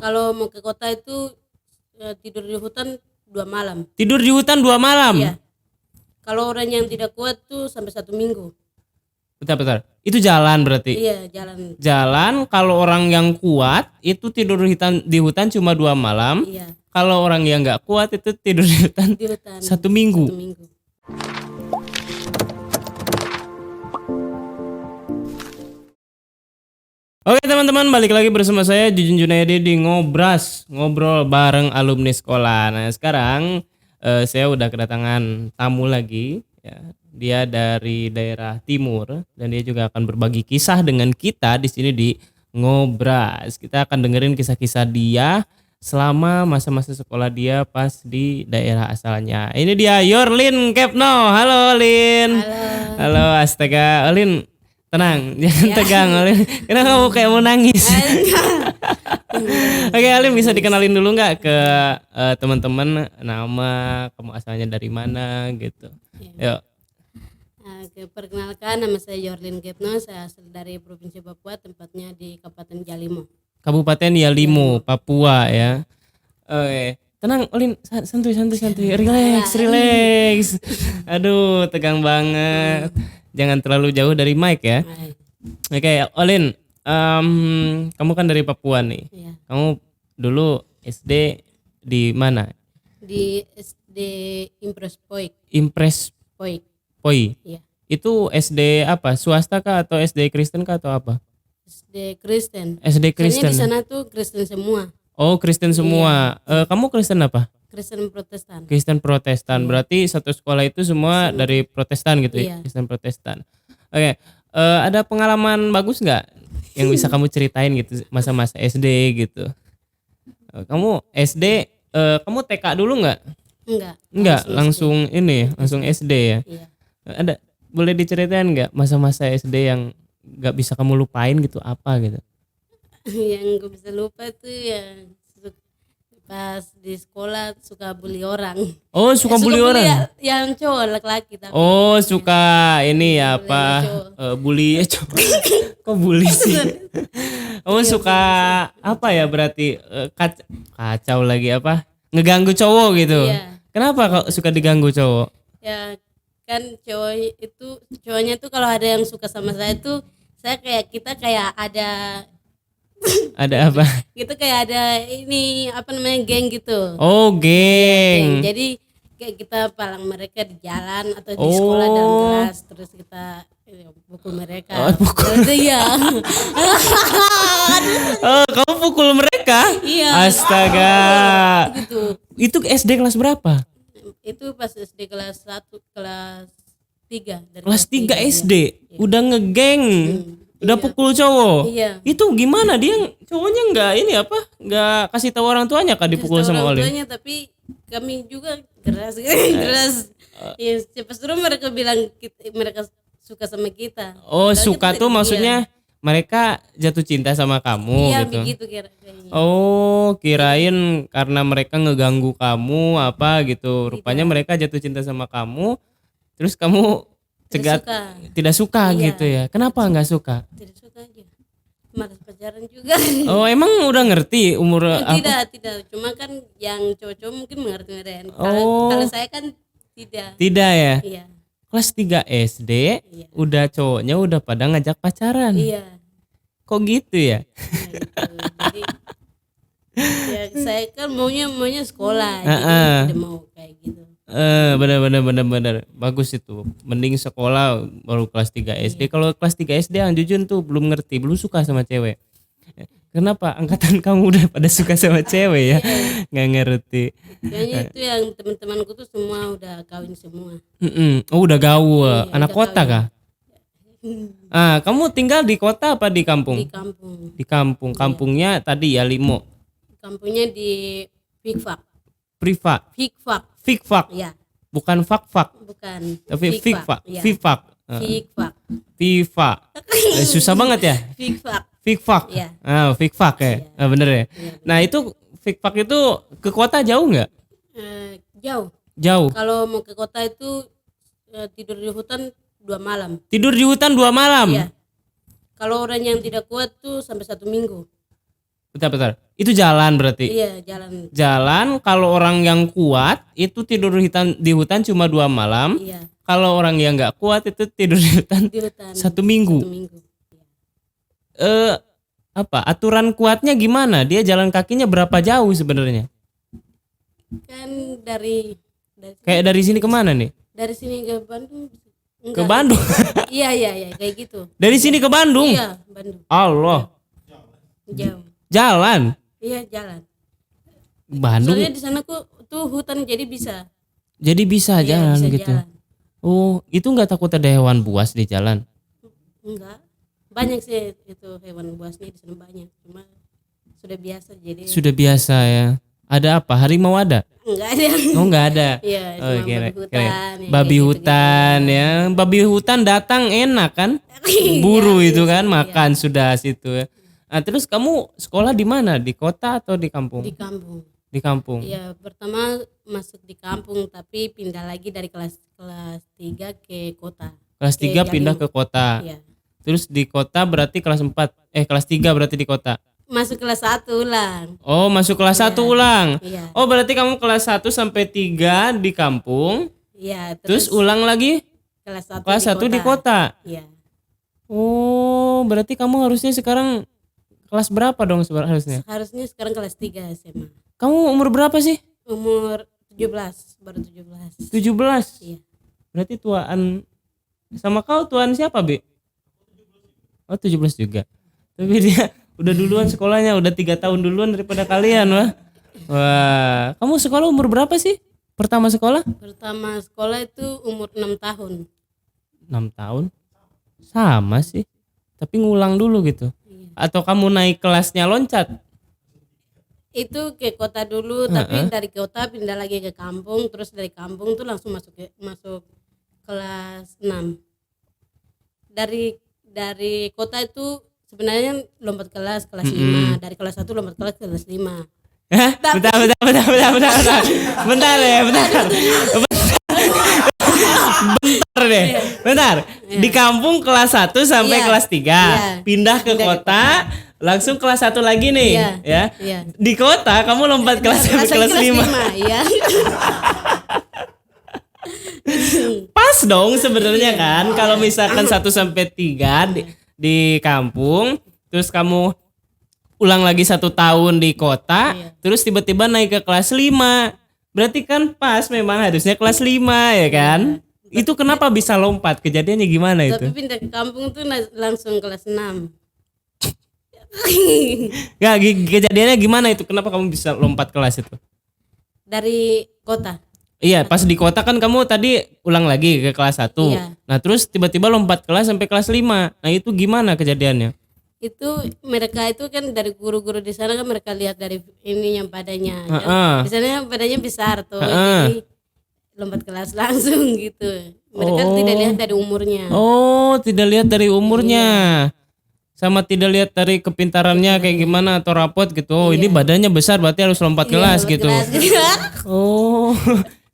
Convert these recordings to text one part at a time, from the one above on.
Kalau mau ke kota itu tidur di hutan 2 malam. Tidur di hutan 2 malam? Iya. Kalau orang yang tidak kuat tuh sampai 1 minggu. Bentar. Itu jalan berarti? Iya, jalan. Jalan, kalau orang yang kuat itu tidur di hutan cuma 2 malam. Iya, Kalau orang yang nggak kuat itu tidur di hutan di hutan 1 minggu. 1 minggu. Oke teman-teman, balik lagi bersama saya Jujun Junaidi di Ngobras, ngobrol bareng alumni sekolah. Nah sekarang saya udah kedatangan tamu lagi ya. Dia dari daerah timur dan dia juga akan berbagi kisah dengan kita di sini di Ngobras. Kita akan dengerin kisah-kisah dia selama masa-masa sekolah dia pas di daerah asalnya. Ini dia Yorlin Kepno. Halo Lin. Halo astaga Lin. Tenang, jangan tegang Alin. Kenapa kamu kayak mau nangis? Oke Alin, bisa dikenalin dulu nggak ke teman-teman nama, kamu asalnya dari mana gitu? Yuk. Perkenalkan, nama saya Yorlin Kepno. Saya asal dari Provinsi Papua, tempatnya di Kabupaten Yalimo. Kabupaten Yalimo, Papua ya. Oke. Tenang Alin, santuy, relax. Aduh, tegang banget. Jangan terlalu jauh dari mic ya. Oke, Olin, kamu kan dari Papua nih. Iya. Kamu dulu SD di mana? Di SD Impres Poik. Impres Poik. Poi. Iya. Itu SD apa? Swasta kah atau SD Kristen kah atau apa? SD Kristen. SD Kristen. Soalnya di sana tuh Kristen semua. Oh, Kristen semua. Kamu Kristen apa? Kristen Protestan. Kristen Protestan. Berarti satu sekolah itu semua dari Protestan gitu ya? Iya. Kristen Protestan. Oke. Ada pengalaman bagus nggak yang bisa kamu ceritain gitu masa-masa SD gitu? Kamu SD, kamu TK dulu nggak? Enggak, langsung ini, langsung SD ya. Iya. Ada, boleh diceritain nggak masa-masa SD yang nggak bisa kamu lupain gitu apa gitu? Yang gue bisa lupa tuh ya pas di sekolah suka bully orang. Oh, suka bully orang? Yang cowok, laki-laki tapi. Oh, suka ini ya apa? Bully cowok. Kok bully sih? Oh, suka apa ya berarti kacau lagi apa? Ngeganggu cowok gitu. Iya. Kenapa kok suka diganggu cowok? Ya kan cowoknya tuh kalau ada yang suka sama saya tuh kita kayak ada Ada apa? gitu, kayak ada ini apa namanya, geng gitu. Oh, geng. Jadi kayak kita palang mereka di jalan atau di sekolah dalam kelas, terus kita pukul mereka. Iya. Oh, kamu pukul mereka? Iya. Astaga. Gitu. Itu SD kelas berapa? Itu pas SD kelas 1, kelas 3. Kelas 3 SD. Iya. Udah ngegeng. Udah pukul cowok. Iya. Itu gimana dia cowoknya nggak ini apa? Nggak kasih tahu orang tuanya kah dipukul sama Olin? Tuanya, tapi kami juga keras. Ya, siapa suruh mereka bilang mereka suka sama kita. Oh, Padahal suka kita tuh tidak. maksudnya mereka jatuh cinta sama kamu Iya, gitu. begitu kayaknya. Oh, kirain karena mereka ngeganggu kamu apa gitu. Rupanya mereka jatuh cinta sama kamu. Terus kamu tidak suka Iya. gitu ya. Kenapa nggak suka? Tidak suka aja. Malas pacaran juga. Oh, emang udah ngerti umur Tidak. Cuma kan yang cowok-cowok mungkin mengerti mereka. Kalau saya kan tidak. Tidak ya? Iya. Kelas 3 SD udah cowoknya udah pada ngajak pacaran. Iya. Kok gitu ya? Jadi ya saya kan maunya sekolah, jadi tidak mau kayak gitu. Bener bagus itu. Mending sekolah baru kelas 3 SD. Kalau kelas 3 SD yang jujur tuh belum ngerti, belum suka sama cewek. Kenapa angkatan kamu udah pada suka sama cewek ya? Nggak ngerti. Kayaknya itu yang teman-temanku tuh semua udah kawin semua. Oh, udah gaul. Anak udah kota kah? Kamu tinggal di kota apa di kampung? Di kampung. Di kampung. Kampungnya tadi Yalimo. Kampungnya di Fikfak. Fikfak. Iya. Bukan fak-fak. Bukan. Tapi Fikfak. Iya. Fikfak. Susah banget ya? Fikfak. Iya. Fikfak ya. Iya. Bener ya. Iya. Nah, itu Fikfak itu ke kota jauh nggak? Jauh. Jauh. Kalau mau ke kota itu tidur di hutan 2 malam. Tidur di hutan 2 malam? Iya. Kalau orang yang tidak kuat tuh sampai 1 minggu. Bentar. Itu jalan berarti. Iya, jalan. Jalan kalau orang yang kuat itu tidur di hutan cuma 2 malam. Iya, Kalau orang yang nggak kuat itu tidur di hutan di hutan 1 minggu. 1 minggu. Apa aturan kuatnya gimana? Dia jalan kakinya berapa jauh sebenarnya? Kan dari Kayak dari sini kemana nih? dari sini ke Bandung. Ke Bandung. Iya, kayak gitu. Dari sini ke Bandung. Iya, Bandung. Allah. Jauh. Jalan. Iya, jalan. Bandung. Soalnya di sana tuh hutan jadi bisa. Jadi bisa Iya, jalan bisa gitu. jalan. Oh, itu nggak takut ada hewan buas di jalan? Enggak. Banyak sih itu hewan buasnya di sana banyak. Cuma sudah biasa jadi. Sudah biasa ya. Ada apa? Harimau ada? Enggak ada. Oh, nggak ada. Iya, Oh, cuma kira- babi hutan. ya, Babi kayak hutan ya. Babi hutan datang enak kan? Buru Iya, itu kan iya. makan sudah situ ya. Nah, terus kamu sekolah di mana? Di kota atau di kampung? Di kampung. Di kampung. Iya, pertama masuk di kampung tapi pindah lagi dari kelas 3 ke kota. Kelas 3 Ke pindah Jalim. ke kota. Iya. Terus di kota berarti kelas 3 berarti di kota. Masuk kelas 1 ulang. Oh, masuk kelas 1 ulang. Iya. Oh, berarti kamu kelas 1 sampai 3 di kampung, Iya, terus terus ulang lagi kelas 1 kelas 1 di kota. Iya. Oh, berarti kamu harusnya sekarang kelas berapa dong harusnya? Harusnya sekarang kelas 3 SMA. Kamu umur berapa sih? Umur 17, baru 17. 17. Iya. Berarti tuaan sama kau tuan siapa, Be? Oh, 17 juga. Tapi dia udah duluan sekolahnya, udah 3 tahun duluan daripada kalian, wah. Wah, kamu sekolah umur berapa sih? Pertama sekolah? Pertama sekolah itu umur 6 tahun. 6 tahun? Sama sih. Tapi ngulang dulu gitu. Iya. Atau kamu naik kelasnya loncat? Itu ke kota dulu, tapi dari kota pindah lagi ke kampung, terus dari kampung tuh langsung masuk kelas 6. Dari kota itu sebenarnya lompat kelas 5, dari kelas 1 lompat kelas 5. Hah? Bentar. Bentar ya, bentar. Bentar deh. Bentar. Di kampung kelas 1 sampai Iya. kelas 3. Iya. Pindah ke kota, langsung kelas 1 lagi nih, Iya. ya. Iya. Di kota kamu lompat kelas sampai kelas 5. Iya. Pas dong sebenarnya kan kalau misalkan 1 sampai 3 di kampung, terus kamu ulang lagi 1 tahun di kota, terus tiba-tiba naik ke kelas 5. Berarti kan pas memang harusnya kelas 5 ya kan? Itu kenapa bisa lompat? Kejadiannya gimana itu? Tapi pindah ke kampung tuh langsung kelas 6. Nggak, kejadiannya gimana itu? Kenapa kamu bisa lompat kelas itu? Dari kota. Iya, pas di kota kan kamu tadi ulang lagi ke kelas 1. Iya. Nah, terus tiba-tiba lompat kelas sampai kelas 5. Nah, itu gimana kejadiannya? Itu mereka itu kan dari guru-guru di sana kan mereka lihat dari ini yang badannya. Heeh. Di sana badannya besar tuh. Jadi lompat kelas langsung gitu. Mereka tidak lihat dari umurnya. Oh, tidak lihat dari umurnya. Sama tidak lihat dari kepintarannya kayak gimana atau rapot gitu. Oh, ini badannya besar berarti harus lompat kelas Lompat gitu. kelas. Oh,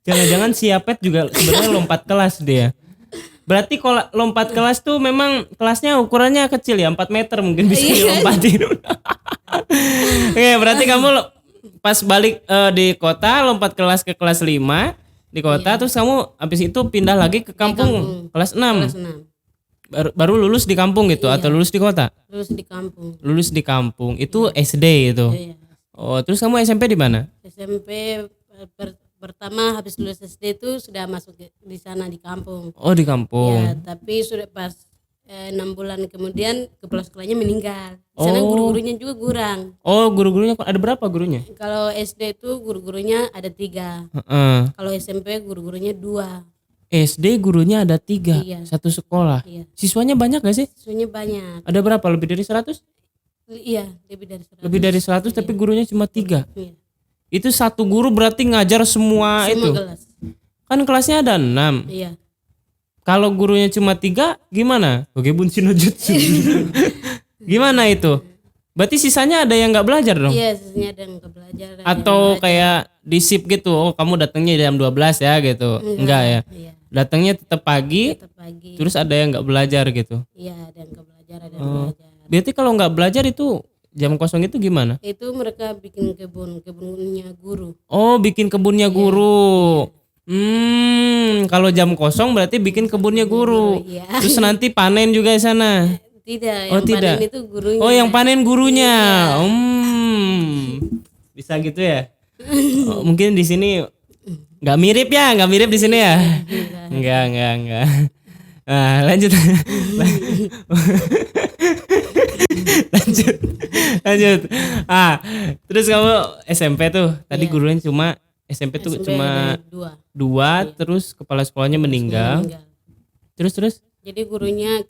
jangan-jangan si Yapet juga sebenarnya lompat kelas dia. Berarti kalau lompat kelas tuh memang kelasnya ukurannya kecil ya, 4 meter mungkin bisa dilompatin. Oke, berarti kamu pas balik di kota lompat kelas ke kelas 5 di kota, terus kamu habis itu pindah lagi ke kampung, kelas 6. Kelas 6. Baru lulus di kampung gitu atau lulus di kota? Lulus di kampung. Lulus di kampung. Itu SD itu. Iya. Oh, terus kamu SMP di mana? SMP pertama habis lulus SD itu sudah masuk di sana di kampung. Oh, di kampung. Ya, tapi sudah pas 6 bulan kemudian kepala sekolahnya meninggal. Di sana guru-gurunya juga kurang. Oh, guru-gurunya ada berapa gurunya? Kalau SD itu guru-gurunya ada 3. Heeh. Kalau SMP guru-gurunya 2. SD gurunya ada 3, Iya. satu sekolah. Iya. Siswanya banyak gak sih? Siswanya banyak. Ada berapa? Lebih dari 100? Iya, lebih dari 100. Lebih dari 100 tapi gurunya cuma 3. Iya. Itu satu guru berarti ngajar semua Semua itu. kelas. Kan kelasnya ada 6. Iya. Kalau gurunya cuma 3 gimana? Oke, Bunshin no Jutsu. Gimana itu? Berarti sisanya ada yang nggak belajar dong? Iya, sisanya ada yang nggak belajar. ada yang Atau belajar. kayak di shift gitu. Oh, kamu datangnya jam 12 ya gitu. Enggak ya. Iya, Datangnya tetap pagi, tetap pagi. terus ada yang nggak belajar gitu. Iya, ada yang nggak belajar, ada yang belajar. Berarti kalau nggak belajar itu jam kosong itu gimana? Itu mereka bikin kebunnya guru. Oh, bikin kebunnya guru. Kalau jam kosong berarti bikin kebunnya guru. Iya. Terus nanti panen juga di sana. Tidak, Oh, yang tidak. panen itu gurunya. Oh, yang panen gurunya. Iya. Bisa gitu ya? Oh, mungkin di sini nggak mirip ya, nggak mirip di sini ya? Enggak. Nah, lanjut. lanjut. Terus kamu SMP tuh, tadi Iya. gurunya cuma SMP tuh SMP cuma ada dua. dua, terus kepala sekolahnya meninggal. Terus Jadi guru yang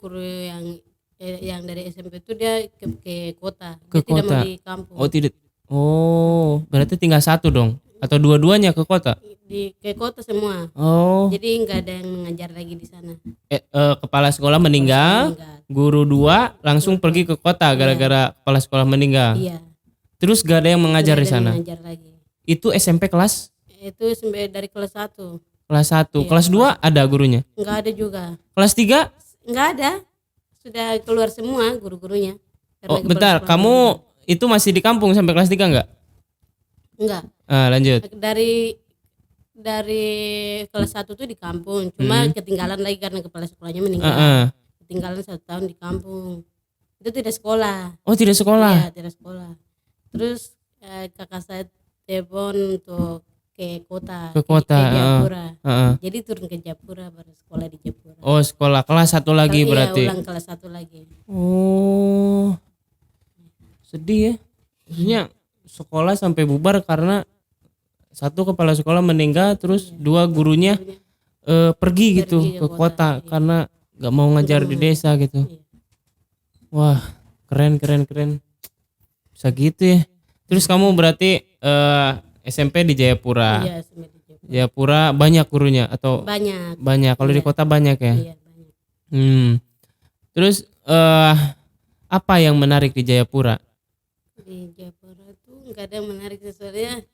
dari SMP itu dia ke kota. ke Dia tidak kota. mau di kampung. Oh, tidak. Oh, berarti tinggal satu dong? Atau dua-duanya ke kota? Ke kota semua. Oh, Jadi nggak ada yang mengajar lagi di sana. kepala sekolah meninggal, Meninggal. guru dua langsung pergi ke kota gara-gara kepala sekolah meninggal. Iya. Terus gak ada yang mengajar Nggak di ada yang sana. mengajar lagi. Itu SMP kelas Itu sampai dari kelas 1. kelas 1. Iya. Kelas 2 ada gurunya. Nggak ada juga. Kelas 3? Nggak ada. Sudah keluar semua guru-gurunya. Karena Oh, kepala bentar. sekolah Kamu meninggal. itu masih di kampung sampai kelas 3 enggak? Enggak. Lanjut. Dari kelas 1 tuh di kampung. Cuma ketinggalan lagi karena kepala sekolahnya meninggal. Heeh. Ketinggalan 1 tahun di kampung. Itu tidak sekolah. Oh, tidak sekolah. Iya, tidak sekolah. Terus kakak saya telepon untuk ke kota. Ke kota, Ke Japura. Heeh. Jadi turun ke Japura baru sekolah di Japura. Oh, sekolah kelas 1 lagi Iya, berarti. ulang kelas 1 lagi. Oh. Sedih ya. Maksudnya sekolah sampai bubar karena satu kepala sekolah meninggal, terus dua gurunya pergi gitu Pergi ke ke kota kota, iya. karena nggak mau ngajar di desa gitu. Iya. Wah, keren. Bisa gitu ya. Terus kamu berarti SMP di Jayapura. Iya, sampai di Japura. Jayapura banyak gurunya atau Banyak. banyak? Kalau di Iya. kota banyak ya. Iya, banyak. Terus apa yang menarik di Jayapura? Di Japura tuh nggak ada yang menarik sebenarnya.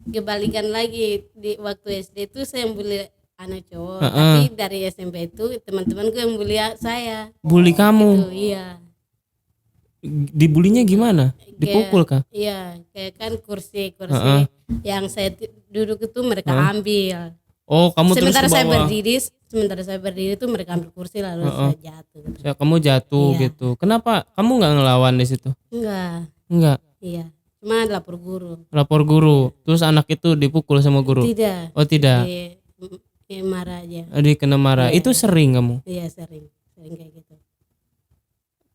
Kebalikan lagi di waktu SD itu saya yang bully anak cowok, tapi dari SMP itu teman-temanku yang bully saya. Bully kamu? Gitu, iya. Dibulinya gimana? Dipukul kah? Iya, kayak kan kursi yang saya duduk itu mereka ambil. Oh, kamu terus Sementara ke saya bawah. berdiri tuh mereka ambil kursi lalu saya jatuh. Gitu. Ya, kamu jatuh Iya. gitu. Kenapa kamu nggak ngelawan di situ? Enggak. Iya. Cuma lapor guru. Lapor guru. Terus anak itu dipukul sama guru. Tidak. Oh, tidak. Marah aja. Dikena marah. Iya. Itu sering kamu. Iya, sering kayak gitu.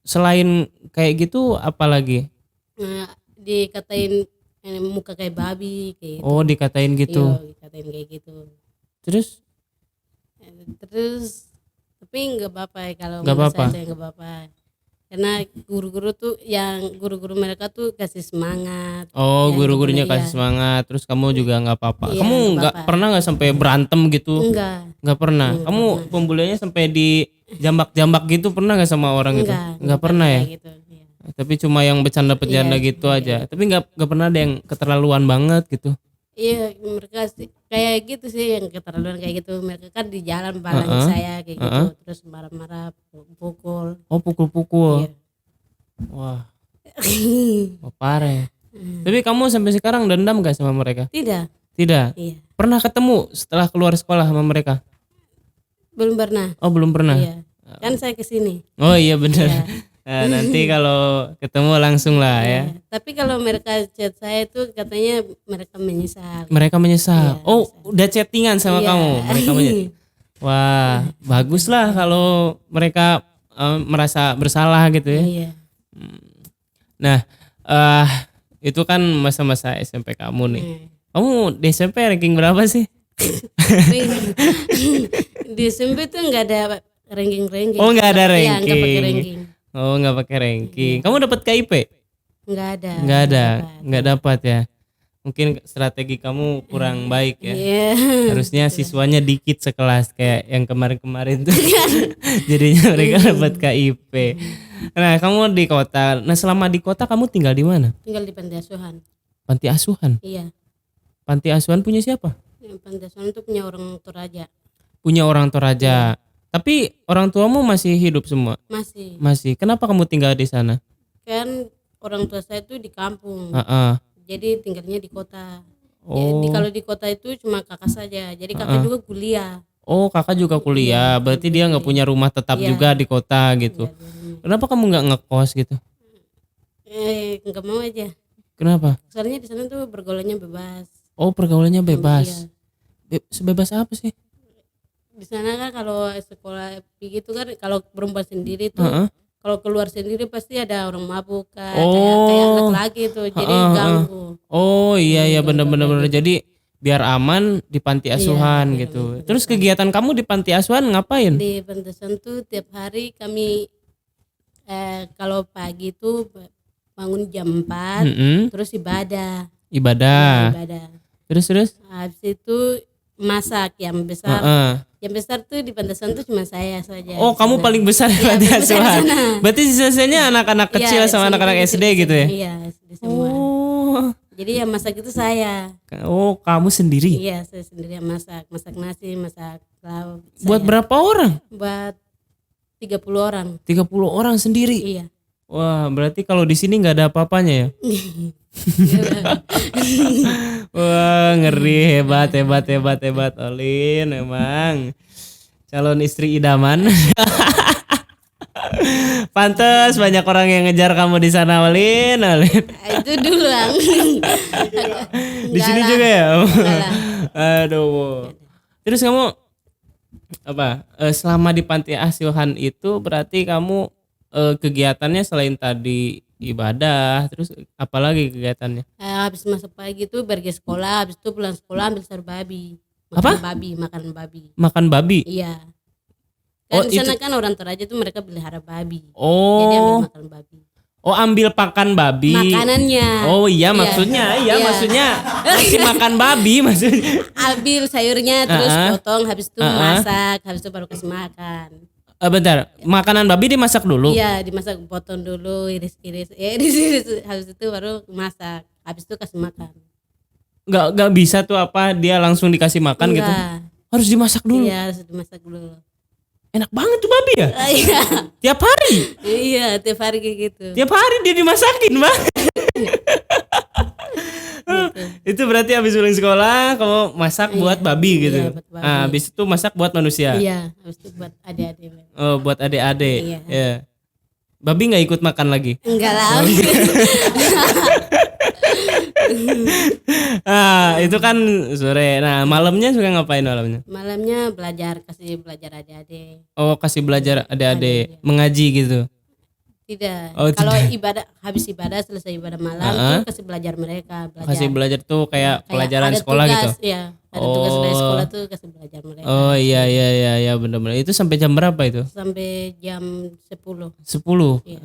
Selain kayak gitu apa lagi? Nah, dikatain muka kayak babi kayak gitu. Oh, dikatain gitu. Iya, dikatain kayak gitu. Terus Terus tapi nggak apa-apa ya kalau Nggak menurut apa-apa. saya nggak apa-apa. Karena guru-guru mereka tuh kasih semangat. oh, Ya, guru-gurunya iya. kasih semangat. Terus kamu juga nggak apa-apa. Iya, Kamu nggak nggak apa-apa. pernah nggak sampai berantem gitu? Enggak. Nggak pernah. Kamu pembuliannya sampai di jambak-jambak gitu pernah nggak sama orang itu? Nggak pernah ya. kayak gitu. Iya. Tapi cuma yang bercanda-bercanda Iya, gitu aja. Tapi nggak pernah ada yang keterlaluan banget gitu. Iya, mereka sih kayak gitu sih yang keterlaluan kayak gitu. Mereka kan di jalan balangin saya kayak gitu, terus marah-marah, pukul. Oh, pukul-pukul. Iya. Wah, parah ya. Tapi kamu sampai sekarang dendam gak sama mereka? Tidak. Tidak. Iya. Pernah ketemu setelah keluar sekolah sama mereka? Belum pernah. Oh, belum pernah. Iya. Kan saya kesini. Oh iya benar. Iya. Nah, nanti kalau ketemu langsung lah ya. Tapi kalau mereka chat saya itu katanya mereka menyesal. Mereka menyesal. Iya, Oh, udah chattingan sama Iya. kamu. Mereka menyesal. Wah, bagus lah kalau mereka merasa bersalah gitu ya. Iya. Nah, itu kan masa-masa SMP kamu nih. Kamu di SMP ranking berapa sih? Di SMP tuh nggak ada ranking. Oh, nggak ada Iya, nggak pakai ranking. ranking. Oh, nggak pakai ranking. Kamu dapat KIP? Nggak ada. Nggak ada, nggak dapat ya. Mungkin strategi kamu kurang baik ya. Iya. Harusnya siswanya dikit sekelas kayak yang kemarin-kemarin tuh. Jadinya mereka dapat KIP. Nah, kamu di kota. Nah, selama di kota kamu tinggal di mana? Tinggal di panti asuhan. Panti asuhan. Iya. Panti asuhan punya siapa? Yang panti asuhan itu punya orang Toraja. Punya orang Toraja. Tapi orang tuamu masih hidup semua? Masih. Masih. Kenapa kamu tinggal di sana? Kan orang tua saya tuh di kampung. Heeh. Jadi tinggalnya di kota. Oh. Jadi kalau di kota itu cuma kakak saja. Jadi kakak juga kuliah. Oh, kakak juga kuliah. Berarti dia nggak punya rumah tetap Iya. juga di kota gitu. Iya, di rumah. Kenapa kamu nggak ngekos gitu? Nggak mau aja. Kenapa? Soalnya di sana tuh pergaulannya bebas. Oh, pergaulannya bebas. Iya. Sebebas apa sih? Di sana kan kalau sekolah begitu kan kalau perempuan sendiri tuh Heeh. kalau keluar sendiri pasti ada orang mabuk kan, Oh. kayak anak laki tuh, jadi ganggu. Oh iya iya bener-bener kayak bener. Jadi biar aman di panti asuhan biar gitu. aman di Terus kegiatan kamu di panti asuhan ngapain? Di Pantesan tuh tiap hari kami kalau pagi tuh bangun jam 4 Mm-mm. terus ibadah. Ibadah. Ibadah. Terus. Habis itu masak yang besar. Heeh. Yang besar tuh di Pantesan tuh cuma saya saja. Oh, kamu Sana. paling besar di Iya, panti paling besar di asuhan. sana. Berarti sisanya anak-anak Iya, kecil sama SMP anak-anak SD kecil-kecil. gitu ya? Iya, SD semua. Oh. Jadi yang masak itu saya. Oh, kamu sendiri. Iya, saya sendiri yang masak nasi, masak lauk. Buat saya. berapa orang? Buat 30 orang. 30 orang sendiri. Iya. Wah, berarti kalau di sini nggak ada apa-apanya ya? Wah, ngeri, hebat Olin, emang calon istri idaman. Pantes banyak orang yang ngejar kamu di sana, Olin. Itu dulu lang. Di sini juga ya? Enggak lah. Aduh. Terus kamu apa? Selama di panti asuhan itu berarti kamu kegiatannya selain tadi ibadah, terus apalagi kegiatannya? Habis masuk pagi tuh pergi sekolah, habis itu pulang sekolah ambil sayur babi. Apa? Makan babi. Makan babi. Iya. Oh, Kan di sana kan orang Toraja tuh mereka pelihara babi. Jadi Oh, ambil makan babi. oh ambil pakan babi. Makanannya. Oh iya maksudnya, maksudnya masih makan babi maksudnya. Ambil sayurnya terus Ah, ah. potong, habis itu masak, habis itu baru kasih makan. Bentar, makanan babi dimasak dulu. Iya, dimasak, potong dulu, iris-iris, iris-iris, habis itu baru masak, habis itu kasih makan. Nggak bisa tuh apa dia langsung dikasih makan gitu. Enggak. Harus dimasak dulu. Iya, harus dimasak dulu. Enak banget tuh babi ya. Iya, Tiap hari. iya, tiap hari kayak gitu. Tiap hari dia dimasakin, Bang. Gitu. Itu berarti habis pulang sekolah kamu masak buat babi gitu. Iya, buat babi. Nah, habis itu masak buat manusia. Iya, habis itu buat adik-adik. Oh, buat adik-adik. Iya. Ya. Babi nggak ikut makan lagi. Enggak lah. Itu kan sore. Nah, malamnya suka ngapain malamnya? Malamnya kasih belajar adik-adik. Oh, kasih belajar adik-adik mengaji gitu. Tidak. Oh, Kalau habis ibadah, selesai ibadah malam tuh kasih belajar mereka, Kasih belajar tuh kayak pelajaran ada sekolah tugas, gitu. Iya, ada tugas dari sekolah tuh kasih belajar mereka. Oh iya benar-benar. Itu sampai jam berapa itu? Sampai jam 10. 10. Iya.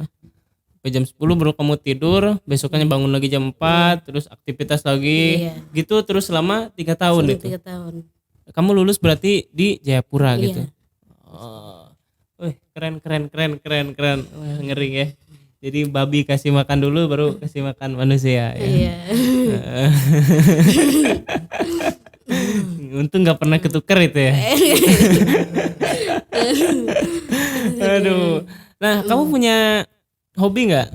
Sampai jam 10 baru kamu tidur, besoknya bangun lagi jam 4, terus aktivitas lagi. Iya. Gitu terus selama 3 tahun Selama itu. 3 tahun. Kamu lulus berarti di Jayapura Iya. gitu. Oh. Wih, keren. Wah, ngeri ya. Jadi babi kasih makan dulu baru kasih makan manusia ya. Iya. Untung nggak pernah ketuker itu ya. Aduh. Nah, kamu punya hobi nggak?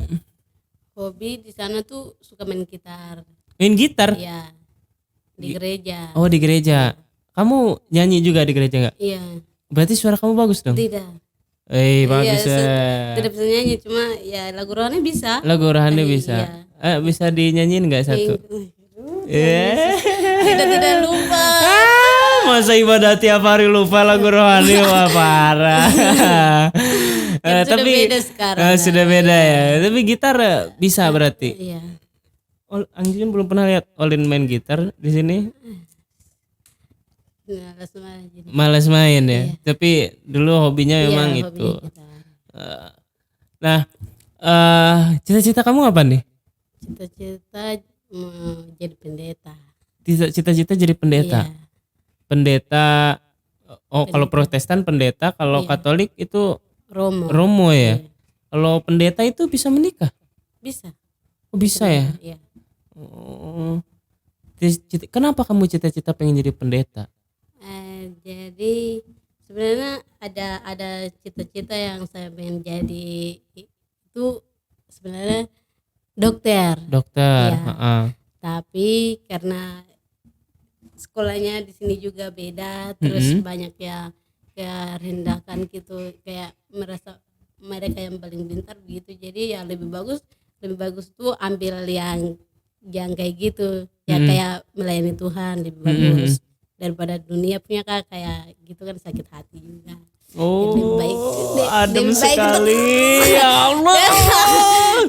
Hobi di sana tuh suka main gitar. Main gitar? Iya. Di gereja. Oh, di gereja. Kamu nyanyi juga di gereja nggak? Iya. Berarti suara kamu bagus dong. Tidak. Bagus ya. Tidak bisa nyanyi, cuma ya lagu rohani bisa. Lagu rohani bisa. Bisa dinyanyiin nggak satu? Tidak lupa. Masa ibadah tiap hari lupa lagu rohani, wah parah. Sudah beda sekarang. Sudah beda ya. Tapi gitar bisa berarti. Iya. Anjing belum pernah lihat Olin main gitar di sini. Malas main ya. Tapi dulu hobinya memang Iya, itu. hobinya gitar. Nah, cita-cita kamu apa nih? Cita-cita mau jadi pendeta. Cita-cita jadi pendeta. Iya. Pendeta. Oh, kalau Protestan pendeta, kalau Katolik itu Romo. Romo ya. Kalau pendeta itu bisa menikah? Bisa. Oh, bisa ya. Iya. Oh. Kenapa kamu cita-cita pengen jadi pendeta? Jadi sebenarnya ada cita-cita yang saya pengen jadi itu sebenarnya dokter. Dokter. Iya. Heeh. Tapi karena sekolahnya di sini juga beda, terus banyak ya kayak rendahkan gitu, kayak merasa mereka yang paling pintar begitu. Jadi ya lebih bagus tuh ambil yang kayak gitu ya, kayak melayani Tuhan lebih bagus daripada dunia punya kak, kayak gitu kan sakit hati juga. Oh, Lebih baik adem lebih baik sekali. Ya Allah.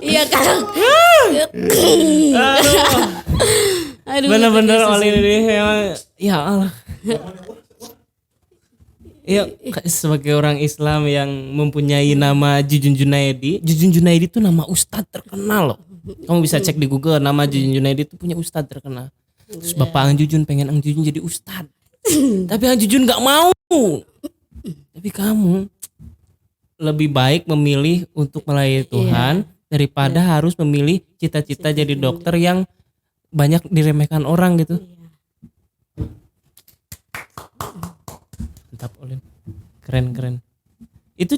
iya kan. Aduh, Bener-bener itu Olin ini emang, ya Allah. Ya, sebagai orang Islam yang mempunyai nama Jujun Junaidi itu nama ustadz terkenal loh. Kamu bisa cek di Google, nama Jujun Junaidi itu punya ustadz terkenal. Terus Bapak Ang Jujun pengen Ang Jujun jadi ustadz. Tapi Ang Jujun nggak mau. Tapi kamu lebih baik memilih untuk melayani Tuhan daripada harus memilih cita-cita jadi dokter yang banyak diremehkan orang gitu. Mantap Olin, keren. Itu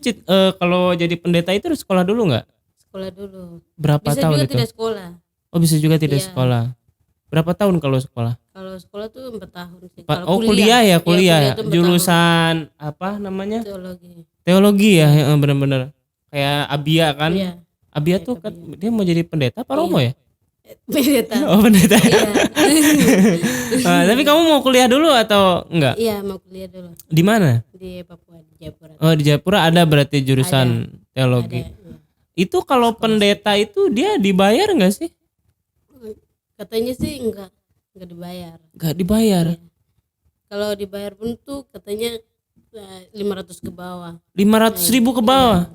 kalau jadi pendeta itu harus sekolah dulu nggak? Sekolah dulu. Berapa Bisa tahun juga itu? tidak sekolah. Oh bisa juga tidak Iya. sekolah. Berapa tahun kalau sekolah? Kalau sekolah tuh 4 tahun sih. Oh kuliah ya, kuliah. tuh 4 tahun. Jurusan apa namanya? Teologi. Teologi ya, bener-bener. Kayak Abia kan? Iya. Abia tuh kan dia mau jadi pendeta apa romo ya? Pendeta. Oh pendeta. Iya. Tapi kamu mau kuliah dulu atau enggak? Iya, mau kuliah dulu Di mana? di Papua, di Jayapura. Oh di Jayapura ada berarti jurusan teologi. Ada, iya. Itu kalau pendeta itu dia dibayar nggak sih? Katanya sih enggak dibayar. Nggak dibayar. Iya. Kalau dibayar pun tuh katanya 500 ke bawah. 500.000 ke bawah.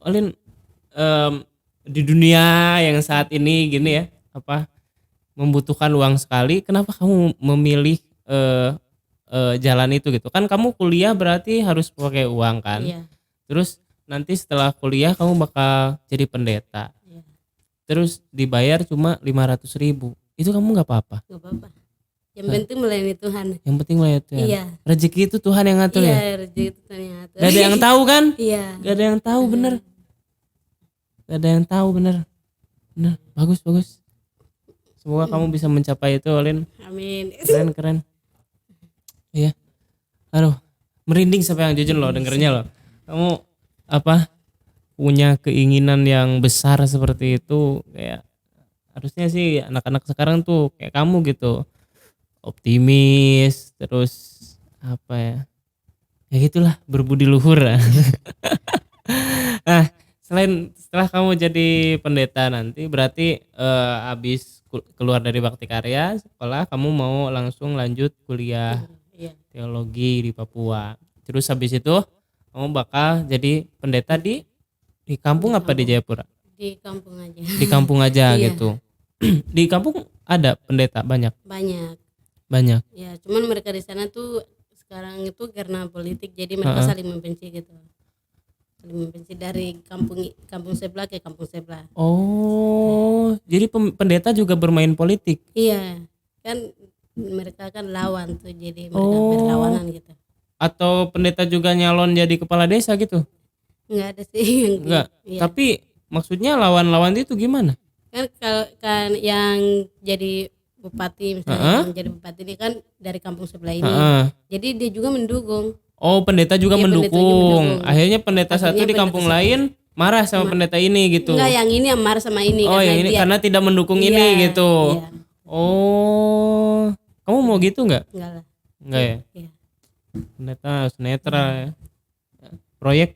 Olin di dunia yang saat ini gini ya, apa membutuhkan uang sekali, kenapa kamu memilih jalan itu gitu? Kan kamu kuliah berarti harus pakai uang kan? Iya. Terus nanti setelah kuliah kamu bakal jadi pendeta. Iya. Terus dibayar cuma 500.000. Itu kamu nggak apa-apa? Enggak apa-apa. Yang penting melayani Tuhan. Yang penting lah itu ya. Iya. Rezeki itu Tuhan yang ngatur ya. Iya, rezeki itu Tuhan yang ngatur. Gak ada yang tahu kan? Iya. Gak ada yang tahu bener. Gak ada yang tahu bener. Bener, bagus. Semoga kamu bisa mencapai itu, Olin. Amin. Keren. Iya. Aduh, merinding sampai yang jujur loh dengernya loh. Kamu apa punya keinginan yang besar seperti itu, kayak harusnya sih anak-anak sekarang tuh kayak kamu gitu. Optimis, terus apa ya? Ya gitulah, berbudi luhur. Nah, setelah kamu jadi pendeta nanti berarti habis keluar dari Bakti Karya sekolah, kamu mau langsung lanjut kuliah Iya. teologi di Papua. Terus habis itu kamu bakal jadi pendeta di kampung apa di Jayapura? Di kampung aja. Di kampung aja Iya. gitu. Di kampung ada pendeta banyak. Banyak. Ya, cuman mereka di sana tuh sekarang itu karena politik, jadi mereka saling membenci gitu. Saling membenci dari kampung sebelah ke kampung sebelah. Oh, jadi pendeta juga bermain politik. Iya. Kan mereka kan lawan tuh, jadi mereka berlawanan gitu. Atau pendeta juga nyalon jadi kepala desa gitu? Enggak ada sih yang Enggak. iya. Tapi maksudnya lawan-lawan itu gimana? Kan kalau kan yang jadi bupati misalnya, yang jadi bupati ini kan dari kampung sebelah ini. Jadi dia juga mendukung. Oh, pendeta juga Iya, pendeta juga mendukung. mendukung. Akhirnya pendeta satu di pendeta kampung satu. lain marah sama pendeta ini gitu. Enggak, yang ini yang marah sama ini Oh, karena yang ini dia, karena tidak mendukung Iya, ini gitu. iya. Oh, kamu mau gitu nggak? Enggak lah. Enggak ya? Iya. Pendeta harus netral ya. Proyek.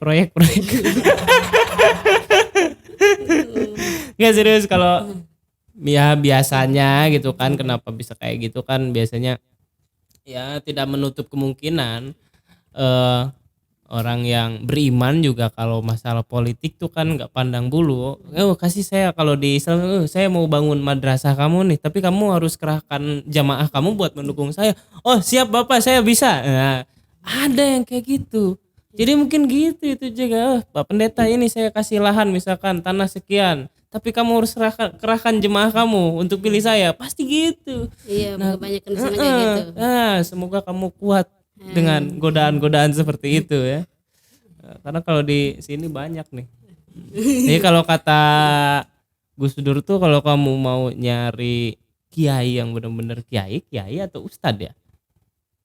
Nggak serius, kalau ya biasanya gitu kan, kenapa bisa kayak gitu kan, biasanya ya tidak menutup kemungkinan orang yang beriman juga kalau masalah politik tuh kan nggak pandang bulu. Kasih saya kalau di Islam, saya mau bangun madrasah kamu nih, tapi kamu harus kerahkan jamaah kamu buat mendukung saya. Oh siap Bapak, saya bisa. Nah, ada yang kayak gitu. Jadi mungkin gitu itu juga. Pak Pendeta, ini saya kasih lahan misalkan tanah sekian, tapi kamu harus kerahkan jemaah kamu untuk pilih saya. Pasti gitu. Iya, kebanyakan di sana kayak gitu. Semoga kamu kuat dengan godaan-godaan seperti itu ya. Karena kalau di sini banyak nih. Jadi kalau kata Gus Dur tuh kalau kamu mau nyari kiai yang bener-bener kiai atau ustadz ya,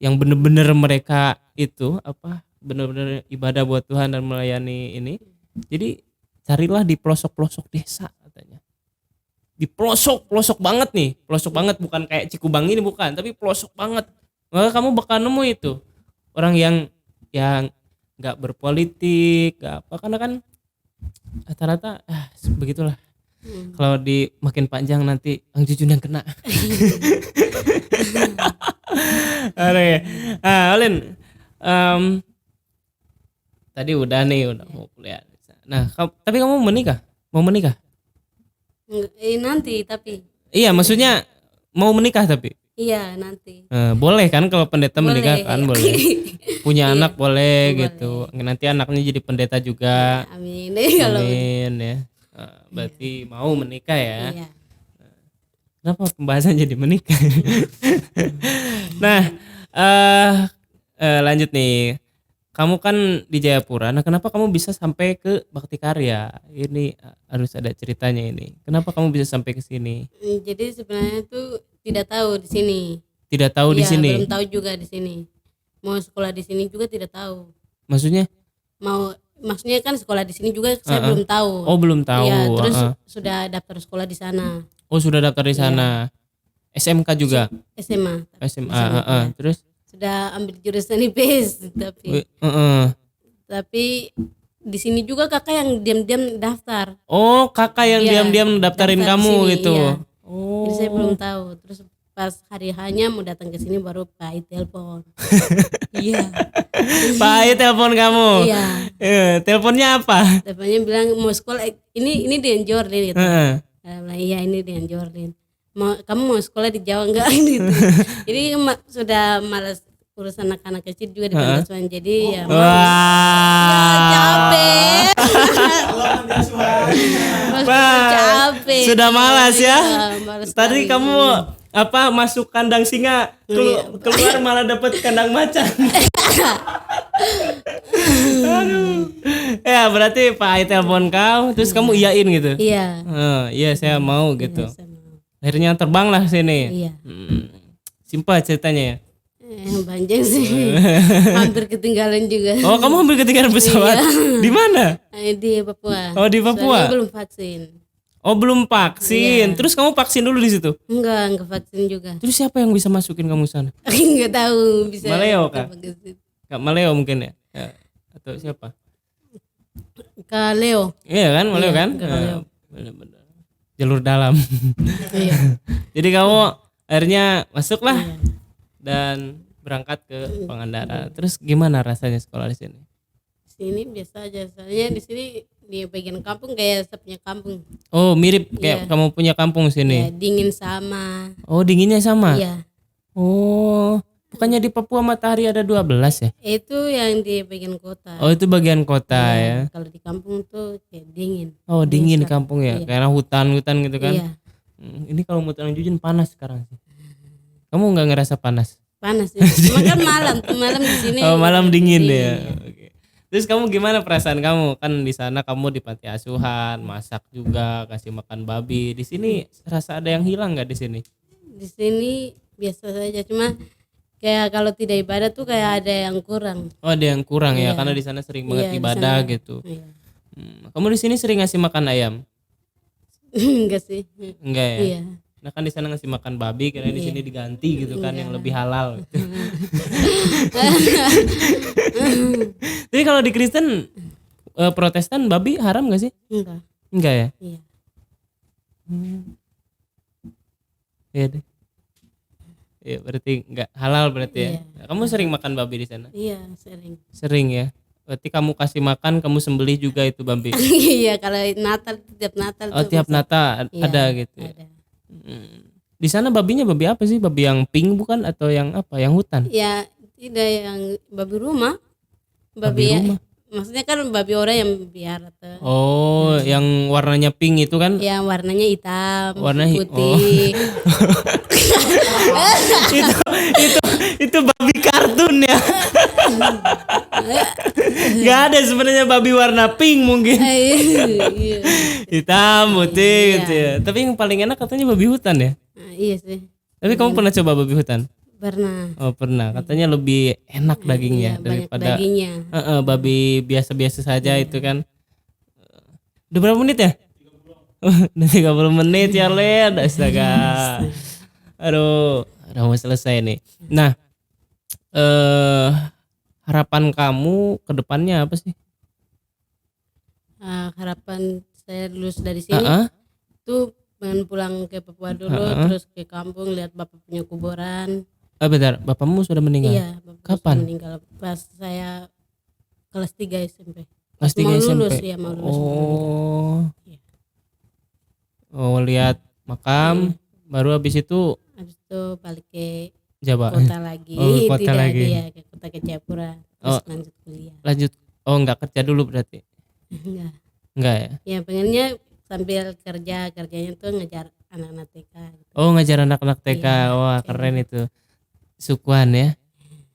yang bener-bener mereka itu apa bener-bener ibadah buat Tuhan dan melayani ini, jadi carilah di pelosok-pelosok desa katanya, di pelosok banget nih, pelosok banget, bukan kayak Cikubang ini, bukan, tapi pelosok banget, maka kamu bakal nemu itu orang yang nggak berpolitik nggak apa, karena kan rata-rata begitulah. Kalau di makin panjang nanti Ang Jujun yang kena. Oke. Olin, tadi udah mau kuliah. Nah, tapi kamu mau menikah? Nanti tapi. Iya, maksudnya mau menikah tapi. Iya nanti. Boleh kan kalau pendeta menikah kan boleh. Punya anak boleh boleh. gitu. Nanti anaknya jadi pendeta juga. Amin. Kalau Amin ya. Berarti mau menikah ya. iya. Kenapa pembahasan jadi menikah? Nah, lanjut nih. Kamu kan di Jayapura. Nah, kenapa kamu bisa sampai ke Bakti Karya? Ini harus ada ceritanya ini. Kenapa kamu bisa sampai ke sini? Jadi sebenarnya tuh tidak tahu di sini. Tidak tahu di Iya, sini. belum tahu juga di sini. Mau sekolah di sini juga tidak tahu. Maksudnya? Maksudnya kan sekolah di sini juga saya belum tahu. Oh, belum tahu. Iya, terus sudah daftar sekolah di sana. Oh, sudah daftar di sana. SMK juga. SMA. SMA. Terus Sudah ambil jurusan IPS tapi di sini juga kakak yang diam-diam daftar. Oh, kakak yang Iya, diam-diam daftarin daftar di kamu sini, gitu. iya. Oh. Jadi saya belum tahu. Terus pas hari hanya mau datang ke sini baru Pak telepon. Iya. Pak Ai telepon kamu. Iya. Teleponnya apa? Teleponnya bilang mau sekolah ini di Jordan gitu. Heeh. Saya bilang iya ini di Jordan. Kamu mau sekolah di Jawa enggak gitu. Jadi sudah malas urusan anak-anak kecil juga di Pantai Asuhan. Jadi ya capek. Capek. Sudah malas ya. Malas Tadi sekali. kamu masuk kandang singa, keluar malah dapat kandang macan. Aduh. Ya berarti Pak Ai telepon kamu, terus kamu iyain gitu. Iya. Iya saya mau gitu. Saya mau. Akhirnya terbang lah sini. Iya. Simpel ceritanya ya. Panjang sih. Hampir ketinggalan juga. Oh, kamu hampir ketinggalan pesawat. Di mana? Di Papua. Oh, di Papua. Soalnya belum vaksin. Oh, belum vaksin. Iya. Terus kamu vaksin dulu di situ. Enggak vaksin juga. Terus siapa yang bisa masukin kamu sana? Enggak tahu bisa. Maleo kah? apa gitu. Kak Maleo mungkin ya? Atau siapa? Kak Leo. Iya kan, Maleo Iya, kan? Kak Maleo. Bener-bener. Jalur dalam. Iya. Jadi kamu akhirnya masuklah dan berangkat ke Pangandaran. Terus gimana rasanya sekolah di sini? Sini biasa aja. Soalnya di sini di bagian kampung kayak saya punya kampung. Oh, mirip kayak Iya. kamu punya kampung Ya, sini. dingin sama. Oh, dinginnya sama? Iya. Oh, bukannya di Papua matahari ada 12 ya? Itu yang di bagian kota. Oh, itu bagian kota ya. Kalau di kampung tuh kayak dingin. Oh, dingin di sekali. kampung ya. Iya. Karena hutan-hutan gitu kan. Iya. Ini kalau mau Ang Jujun panas sekarang sih. Kamu nggak ngerasa panas? Panas ya. Cuma kan malam di sini. Oh, malam dingin ya. Iya. Oke. Terus kamu gimana perasaan kamu? Kan di sana kamu di panti asuhan, masak juga, kasih makan babi. Di sini rasa ada yang hilang nggak di sini? Di sini biasa saja, cuma kayak kalau tidak ibadah tuh kayak ada yang kurang. Oh, ada yang kurang ya, Iya. karena di sana sering banget Iya, di ibadah sana. gitu. Iya. Kamu di sini sering ngasih makan ayam? Enggak sih. Enggak ya? Iya. Nah kan di sana ngasih makan babi, karena di Iya. sini diganti gitu kan yang lebih halal. Jadi kalau di Kristen Protestan babi haram gak sih? Enggak. Enggak ya? Iya. Iya deh. Iya berarti enggak halal berarti ya. Iya. Nah, kamu sering makan babi di sana? Iya, sering. Sering ya. Berarti kamu kasih makan, kamu sembelih juga itu babi. Iya, kalau Natal tiap Natal Oh tuh tiap bisa. Natal Iya, ada gitu ya. Ada. Di sana babinya babi apa sih? Babi yang pink bukan atau yang apa? Yang hutan? Ya, tidak yang babi rumah. Babi rumah. Maksudnya kan babi orang yang biar atau Oh, yang warnanya pink itu kan? yang warnanya hitam, Warna putih. itu babi babi kartun ya. Gak ada sebenarnya babi warna pink mungkin. Iya. Hitam, putih gitu ya. Tapi yang paling enak katanya babi hutan ya. Nah, iya sih. Tapi kamu pernah coba babi hutan? Pernah. Oh pernah. Katanya lebih enak dagingnya Iya, banyak daripada dagingnya. babi biasa-biasa saja itu kan. Udah berapa menit ya? Udah 30 menit ya Len. Astaga. Aduh, udah mau selesai nih. Nah, harapan kamu ke depannya apa sih? Harapan saya lulus dari sini tuh pengen pulang ke Papua dulu, terus ke kampung lihat bapak punya kuburan. Bentar, bapakmu sudah meninggal? Iya, bapak Kapan? sudah meninggal pas saya kelas 3 SMP. Kelas 3 mau SMP. lulus ya, mau lulus. Oh. Iya. Oh, lihat makam, baru habis itu Habis itu balik ke Jawa. kota lagi. Oh, kota Tidak, lagi. iya, ke kota ke Jayapura. Terus lanjut kuliah. Lanjut. Oh, enggak kerja dulu berarti? Enggak. Enggak ya? Ya pengennya sambil kerjanya tuh ngejar anak-anak TK gitu. Oh, ngajar anak-anak TK. Iya, Wah, keren itu. Sukuan ya.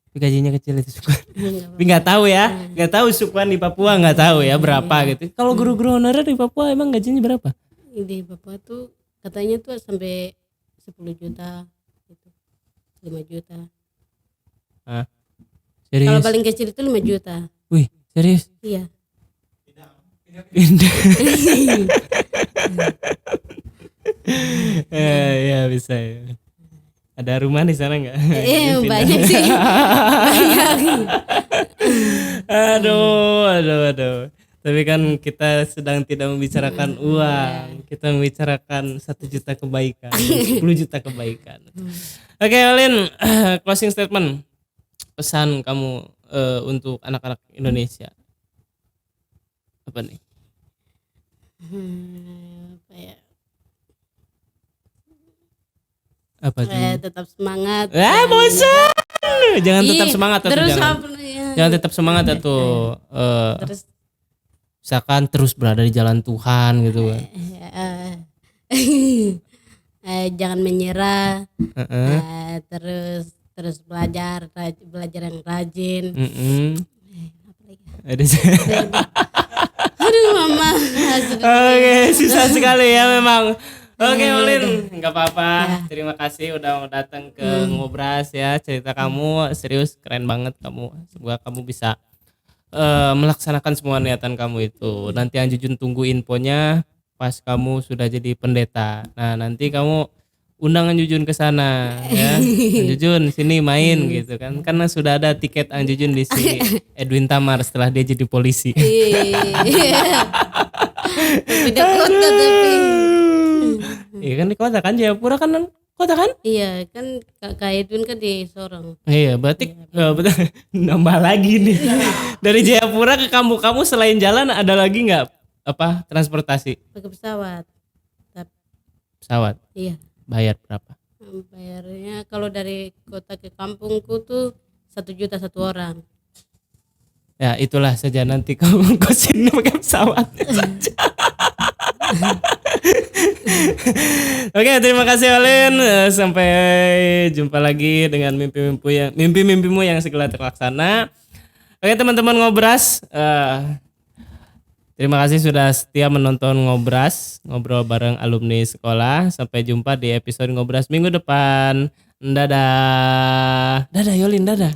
Tapi gajinya kecil itu sukuan. Enggak Tapi nggak tahu ya. Nggak tahu sukuan di Papua nggak tahu ya berapa gitu. Kalau guru-guru honorer di Papua emang gajinya berapa? di Papua tuh katanya tuh sampai 10 juta gitu. 5 juta. Ah, Kalau serius? paling kecil itu 5 juta. Wih, serius? Iya. Ya bisa ya. Ada rumah di sana nggak? Banyak sih. Banyak. Aduh. Tapi kan kita sedang tidak membicarakan uang, kita membicarakan 1 juta kebaikan, 10 juta kebaikan. Oke, Olin, closing statement, pesan kamu untuk anak-anak Indonesia apa nih? Apa ya? Apa tuh? Tetap semangat. Bosan. Jangan tetap semangat atau terus jangan. Jangan tetap semangat atau terus misalkan terus berada di jalan Tuhan gitu kan. Jangan menyerah. Terus belajar yang rajin. Apa lagi? Aduh mama. Oke, susah sekali ya memang. Oke, Olin, nggak apa-apa. Terima kasih udah mau datang ke Ngobras ya. Cerita kamu serius keren banget kamu. Semoga kamu bisa melaksanakan semua niatan kamu itu. Nanti Anjujun tunggu infonya pas kamu sudah jadi pendeta. Nah, nanti kamu undang Anjujun ke sana ya. Anjujun sini main gitu kan. Karena sudah ada tiket Anjujun di si Edwin Tamar setelah dia jadi polisi. Beda kota tapi. Iya kan di kota kan, Jayapura kan kota kan? Iya kan Kak Edwin kan di Sorong. Iya berarti betul. Nambah lagi nih. Dari Jayapura ke kamu selain jalan ada lagi nggak apa transportasi? Pakai pesawat. Pesawat. Iya. Bayar berapa? Bayarnya kalau dari kota ke kampungku tuh 1 juta 1 orang. Ya itulah saja, nanti kamu kosin pakai pesawat saja. Oke, terima kasih Olin. Sampai jumpa lagi dengan mimpi-mimpimu yang segera terlaksana. Oke teman-teman Ngobras, terima kasih sudah setia menonton Ngobras, ngobrol bareng alumni sekolah. Sampai jumpa di episode Ngobras minggu depan. Dadah Yolin, dadah.